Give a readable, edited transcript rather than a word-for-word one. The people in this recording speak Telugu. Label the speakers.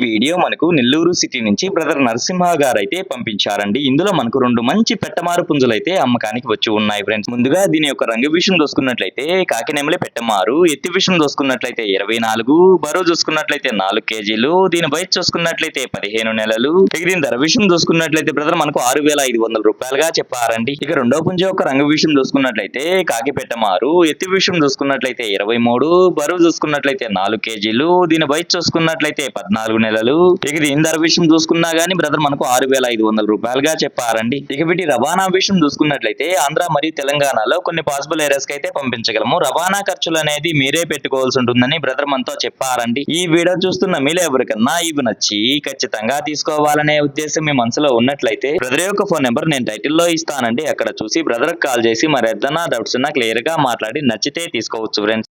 Speaker 1: వీడియో మనకు నెల్లూరు సిటీ నుంచి బ్రదర్ నరసింహ గారు అయితే పంపించారండి. ఇందులో మనకు 2 మంచి పెట్టమారు పుంజులు అయితే అమ్మకానికి వచ్చి ఉన్నాయి ఫ్రెండ్స్. ముందుగా దీని యొక్క రంగు విషయం చూసుకున్నట్లయితే కాకినెమలి పెట్టమారు, ఎత్తి విషయం చూసుకున్నట్లయితే 24, బరువు చూసుకున్నట్లయితే 4 కేజీలు, దీని వయసు చూసుకున్నట్లయితే 15 నెలలు. ఇక దీని ధర విషయం చూసుకున్నట్లయితే బ్రదర్ మనకు 6,500 రూపాయలుగా చెప్పారండి. ఇక రెండో పుంజు యొక్క రంగు విషయం చూసుకున్నట్లయితే కాకి పెట్టమారు, ఎత్తి విషయం చూసుకున్నట్లయితే 23, బరువు చూసుకున్నట్లయితే 4 కేజీలు, దీని వయసు చూసుకున్నట్లయితే 14 నెలలు. ఇక దీని ధర విషయం చూసుకున్నా గానీ బ్రదర్ మనకు 6,500 రూపాయలుగా చెప్పారండి. ఇక వీటి రవాణా విషయం చూసుకున్నట్లయితే ఆంధ్ర మరియు తెలంగాణలో కొన్ని పాసిబుల్ ఏరియాస్ కి అయితే పంపించగలము. రవాణా ఖర్చులు అనేది మీరే పెట్టుకోవాల్సి ఉంటుందని బ్రదర్ మనతో చెప్పారండి. ఈ వీడియో చూస్తున్న మీలో ఎవరికన్నా ఇవి నచ్చి ఖచ్చితంగా తీసుకోవాలనే ఉద్దేశం మీ మనసులో ఉన్నట్లయితే బ్రదర్ యొక్క ఫోన్ నెంబర్ నేను టైటిల్ లో ఇస్తానండి. అక్కడ చూసి బ్రదర్ కాల్ చేసి మరి ఏదైనా డౌట్స్ ఉన్నా క్లియర్ గా మాట్లాడి నచ్చితే తీసుకోవచ్చు ఫ్రెండ్స్.